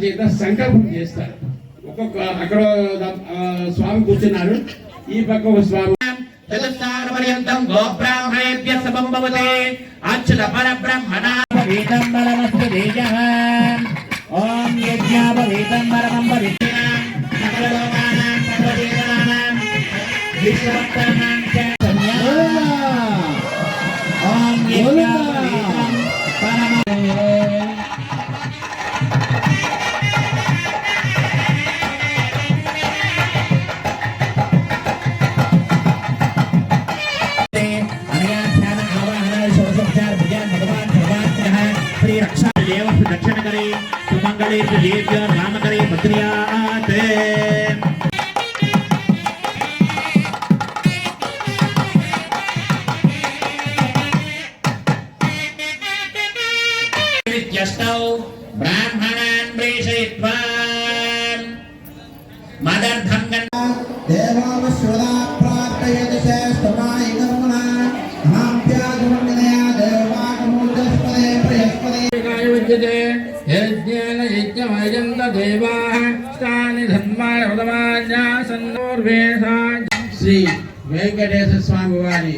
చేత సంకల్పం చేస్తారు. ఒక్కొక్క అక్కడ స్వామి కూర్చున్నారు, ఈ పక్క ఒక స్వామి. చతుస్సారపర్యంతం గోబ్రాహ్మణేభ్య సంభవతే అచ్యుత పరబ్రహ్మణాపవేతం బలమస్తు తేజః. ఓం యజ్ఞాపవేతం బలమం భవిష్యతాం సకలలోకానాం సర్వదేవానాం విశ్వభక్తానాం చ ఓం యజ్ఞాపవేతం బలమం. दक्षिण करे सुमंगले देव्य नाम करे भद्रियात नित्यस्तौ ब्राह्मणान् प्रेषयित्वा मदर्थं देवावश्वदा प्रार्थयति श्रेष्ठमाय कर्मणा महाप्याजुमन्यया देवागमुद्दस्पदे प्रयस्पदे यज्ञेन यज्ञमयन्त देवाः स्थानि धर्माणि उदमान्यासन्नोर्वेषा. శ్రీ వెంకటేశ్వర స్వామి వారి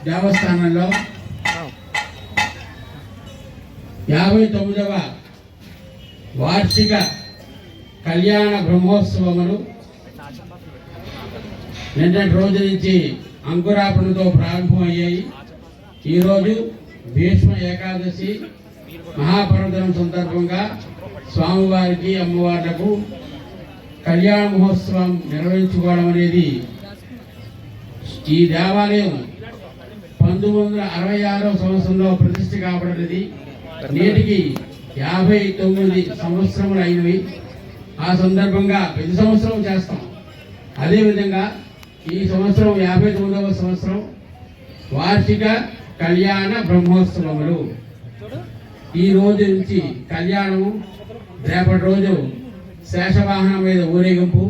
దేవస్థానంలో 59వ వార్షిక కళ్యాణ బ్రహ్మోత్సవములు నిన్నటి రోజు నుంచి అంకురార్పణతో ప్రారంభమయ్యాయి. ఈరోజు భీష్మ ఏకాదశి మహాపర్వదినం సందర్భంగా స్వామివారికి అమ్మవార్లకు కళ్యాణ మహోత్సవం నిర్వహించుకోవడం అనేది ఈ దేవాలయం 1966వ సంవత్సరంలో ప్రతిష్ఠ కాబడినది. నేటికి 59 సంవత్సరములు అయినవి. ఆ సందర్భంగా ప్రతి సంవత్సరం చేస్తాం. అదేవిధంగా ఈ సంవత్సరం 59వ సంవత్సరం వార్షిక కళ్యాణ బ్రహ్మోత్సవములు. ఈ రోజు నుంచి కళ్యాణము, రేపటి రోజు శేషవాహనం మీద ఊరేగింపు,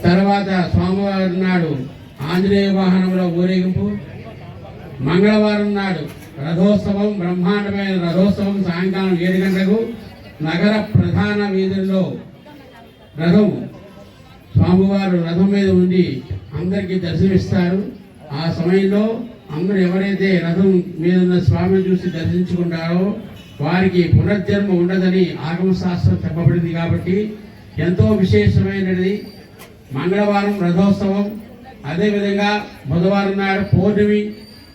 తర్వాత సోమవారం నాడు ఆంజనేయ వాహనంలో ఊరేగింపు, మంగళవారం నాడు రథోత్సవం, బ్రహ్మాండమైన రథోత్సవం సాయంకాలం 7 గంటలకు నగర ప్రధాన వీధుల్లో రథం, స్వామివారు రథం మీద ఉండి అందరికీ దర్శనమిస్తారు. ఆ సమయంలో అందరూ ఎవరైతే రథం మీద ఉన్న స్వామిని చూసి దర్శించుకుంటారో వారికి పునర్జన్మ ఉండదని ఆగమ శాస్త్రం చెప్పబడింది. కాబట్టి ఎంతో విశేషమైనది మంగళవారం రథోత్సవం. అదేవిధంగా బుధవారం నాడు పౌర్ణమి,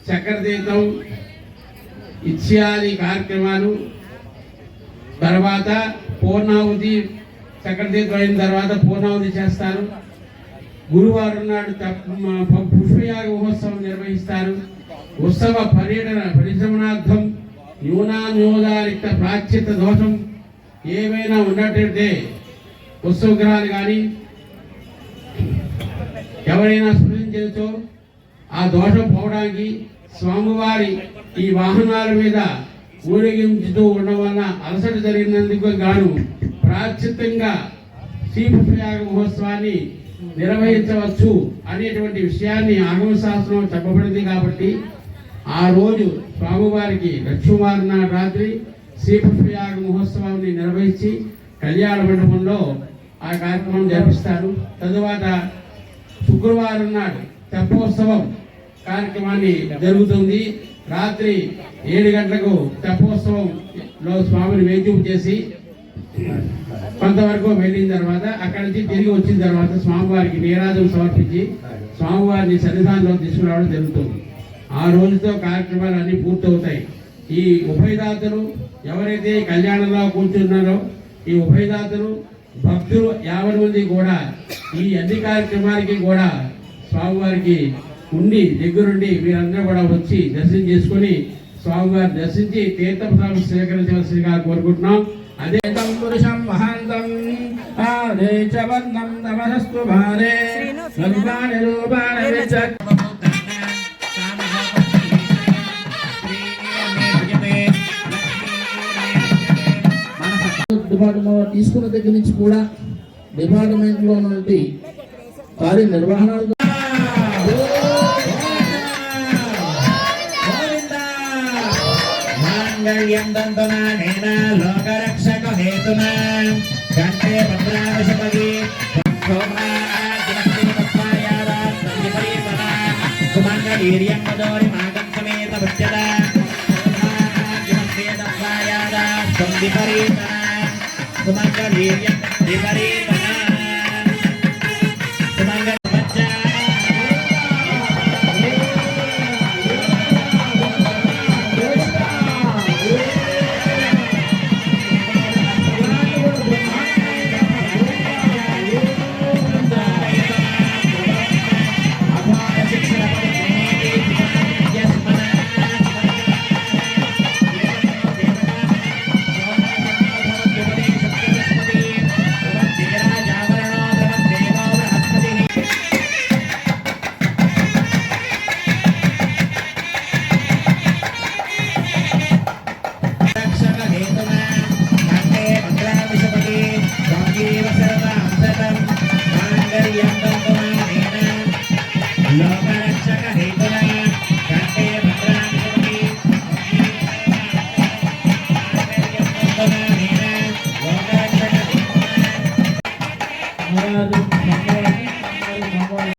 చక్రతీర్థం ఇత్యాది కార్యక్రమాలు. తర్వాత పూర్ణాహుతి, చక్రతీర్థం అయిన తర్వాత పూర్ణాహుతి చేస్తారు. గురువారం నాడు పుష్పయాగ మహోత్సవం నిర్వహిస్తారు. ఉత్సవ పర్యటన పరిశ్రమణార్థం న్యూనాన్యోదారిక్త ప్రాచ్యత దోషం ఏవైనా ఉన్నట్లయితే ఉత్సవగ్రహాలు కానీ ఎవరైనా స్మరించో ఆ దోషం పోవడానికి స్వామివారి ఈ వాహనాల మీద ఊరేగించుతూ ఉండడం వలన అలసట జరిగినందుకు గాను ప్రాచితంగా శ్రీ పుష్పయాగ మహోత్సవాన్ని నిర్వహించవచ్చు అనేటువంటి విషయాన్ని ఆగమ శాస్త్రం చెప్పబడింది. కాబట్టి ఆ రోజు స్వామివారికి లక్ష్మీవారం నాడు రాత్రి శ్రీ పుష్పయాగ మహోత్సవాన్ని నిర్వహించి కళ్యాణ మండపంలో ఆ కార్యక్రమం జరిపిస్తారు. తరువాత శుక్రవారం నాడు తెప్పోత్సవం కార్యక్రమాన్ని జరుగుతుంది. రాత్రి 7 గంటలకు తెప్పోత్సవంలో స్వామిని వేదింపు చేసి కొంతవరకు వెళ్ళిన తర్వాత అక్కడి నుంచి తిరిగి వచ్చిన తర్వాత స్వామివారికి నీరాజం సమర్పించి స్వామివారిని సన్నిధానంలో తీసుకురావడం జరుగుతుంది. ఆ రోజుతో కార్యక్రమాలు అన్ని పూర్తవుతాయి. ఈ ఉభయదాతలు ఎవరైతే కళ్యాణంలో కూర్చున్నారో ఈ ఉభయదాతలు భక్తులు 50 మంది కూడా ఈ అన్ని కార్యక్రమాలకి కూడా స్వామివారికి ఉండి దగ్గరుండి మీరందరూ కూడా వచ్చి దర్శనం చేసుకుని స్వామివారిని దర్శించి తీర్థప్రసాదం స్వీకరించవలసిందిగా కోరుకుంటున్నాం. అదే పురుషం మహాంతం ఆదేశవర్ణం నమస్తు భారే సర్వాణి రూపాణి డిపార్ట్మెంట్ తీసుకున్న దగ్గర నుంచి కూడా డిపార్ట్మెంట్ లో నుండి కార్యనిర్వహణ లోకరక్షక హేతు हेतुना घंटे भद्रावशपति सुमंगलीर्यं वदोरि मागं समेत भज्यता विपरीतना सुमंगलीर्यं विपरीतना सुमंगल बच्चा महाराज